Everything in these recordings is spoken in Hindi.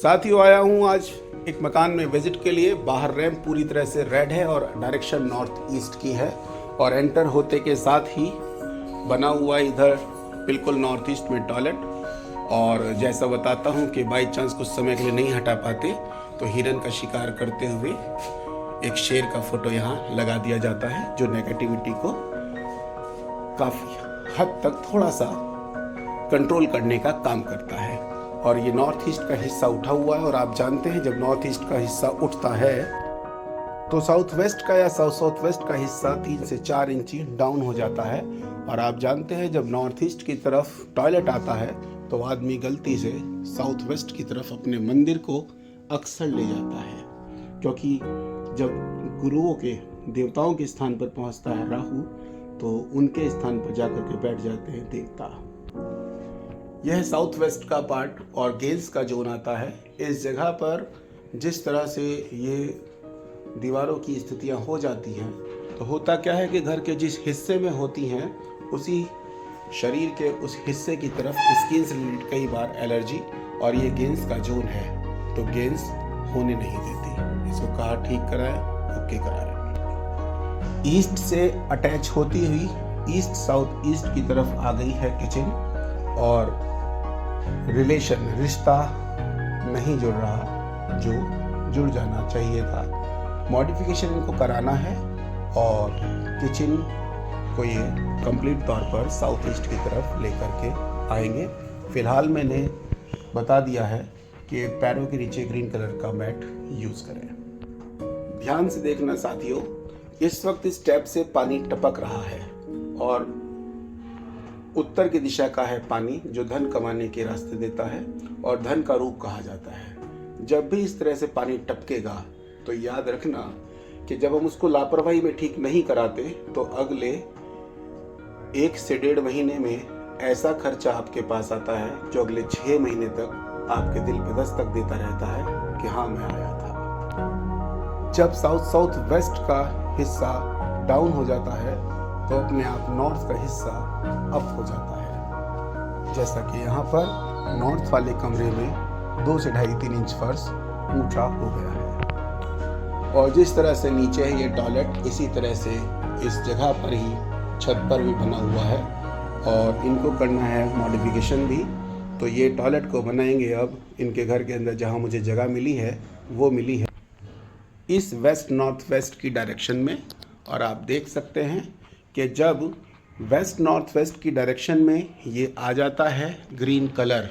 साथियों, आया हूँ आज एक मकान में विजिट के लिए। बाहर रैंप पूरी तरह से रेड है और डायरेक्शन नॉर्थ ईस्ट की है और एंटर होते के साथ ही बना हुआ है इधर बिल्कुल नॉर्थ ईस्ट में टॉयलेट। और जैसा बताता हूँ कि बाई चांस कुछ समय के लिए नहीं हटा पाते तो हिरन का शिकार करते हुए एक शेर का फोटो यहाँ लगा दिया जाता है, जो नेगेटिविटी को काफ़ी हद तक थोड़ा सा कंट्रोल करने का काम करता है। और ये नॉर्थ ईस्ट का हिस्सा उठा हुआ है और आप जानते हैं जब नॉर्थ ईस्ट का हिस्सा उठता है तो साउथ वेस्ट का या साउथ वेस्ट का हिस्सा 3 से 4 इंची डाउन हो जाता है। और आप जानते हैं जब नॉर्थ ईस्ट की तरफ टॉयलेट आता है तो आदमी गलती से साउथ वेस्ट की तरफ अपने मंदिर को अक्सर ले जाता है, क्योंकि जब गुरुओं के देवताओं के स्थान पर पहुंचता है राहु तो उनके स्थान पर जाकर के बैठ जाते हैं देवता। यह साउथ वेस्ट का पार्ट और गेल्स का जोन आता है। इस जगह पर जिस तरह से ये दीवारों की स्थितियां हो जाती हैं तो होता क्या है कि घर के जिस हिस्से में होती हैं उसी शरीर के उस हिस्से की तरफ स्किन से रिलेटेड कई बार एलर्जी और ये गेंस का जोन है तो गेंस होने नहीं देती। इसको कहा ठीक कराए, ओके कराए। ईस्ट से अटैच होती हुई ईस्ट साउथ ईस्ट की तरफ आ गई है किचन और रिश्ता नहीं जुड़ रहा जो जुड़ जाना चाहिए था। मॉडिफिकेशन इनको कराना है और किचन को ये कंप्लीट तौर पर साउथ ईस्ट की तरफ लेकर के आएंगे। फिलहाल मैंने बता दिया है कि पैरों के नीचे ग्रीन कलर का मैट यूज़ करें। ध्यान से देखना साथियों, इस वक्त इस टैप से पानी टपक रहा है और उत्तर की दिशा का है पानी जो धन कमाने के रास्ते देता है और धन का रूप कहा जाता है। जब भी इस तरह से पानी टपकेगा तो याद रखना कि जब हम उसको लापरवाही में ठीक नहीं कराते तो अगले 1 से 1.5 महीने में ऐसा खर्चा आपके पास आता है जो अगले 6 महीने तक आपके दिल पे दस्तक देता रहता है कि हाँ मैं आया था। जब साउथ वेस्ट का हिस्सा डाउन हो जाता है तो अपने आप नॉर्थ का हिस्सा अप हो जाता है। जैसा कि यहाँ पर नॉर्थ वाले कमरे में 2 से 2.5-3 इंच फर्श ऊंचा हो गया है और जिस तरह से नीचे है ये टॉयलेट इसी तरह से इस जगह पर ही छत पर भी बना हुआ है और इनको करना है मॉडिफिकेशन भी। तो ये टॉयलेट को बनाएंगे अब इनके घर के अंदर जहाँ मुझे जगह मिली है वो मिली है इस वेस्ट नॉर्थ वेस्ट की डायरेक्शन में। और आप देख सकते हैं कि जब वेस्ट नॉर्थ वेस्ट की डायरेक्शन में ये आ जाता है ग्रीन कलर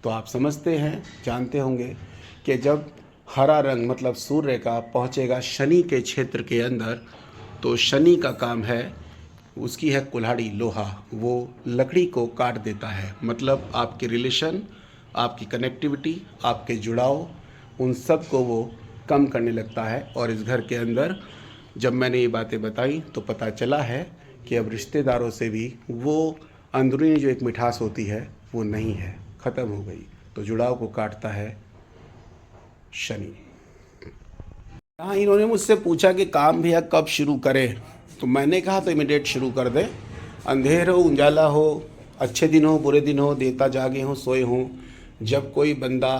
तो आप समझते हैं जानते होंगे कि जब हरा रंग मतलब सूर्य का पहुंचेगा शनि के क्षेत्र के अंदर तो शनि का काम है, उसकी है कुल्हाड़ी लोहा, वो लकड़ी को काट देता है। मतलब आपके रिलेशन, आपकी कनेक्टिविटी, आपके जुड़ाव उन सब को वो कम करने लगता है। और इस घर के अंदर जब मैंने ये बातें बताई तो पता चला है कि अब रिश्तेदारों से भी वो अंदरूनी जो एक मिठास होती है वो नहीं है, ख़त्म हो गई। तो जुड़ाव को काटता है शनि। हाँ, इन्होंने मुझसे पूछा कि काम भैया कब शुरू करें, तो मैंने कहा तो इमीडिएट शुरू कर दे। अंधेर हो उजाला हो, अच्छे दिन हो बुरे दिन हो, देवता जागे हों सोए हों, जब कोई बंदा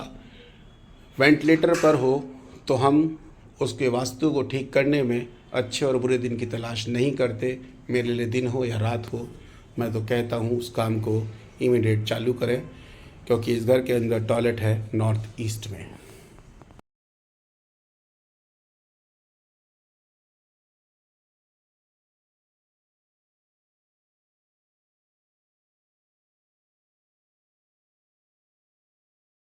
वेंटिलेटर पर हो तो हम उसके वास्तु को ठीक करने में अच्छे और बुरे दिन की तलाश नहीं करते। मेरे लिए दिन हो या रात हो, मैं तो कहता हूँ उस काम को इमीडिएट चालू करें, क्योंकि इस घर के अंदर टॉयलेट है नॉर्थ ईस्ट में।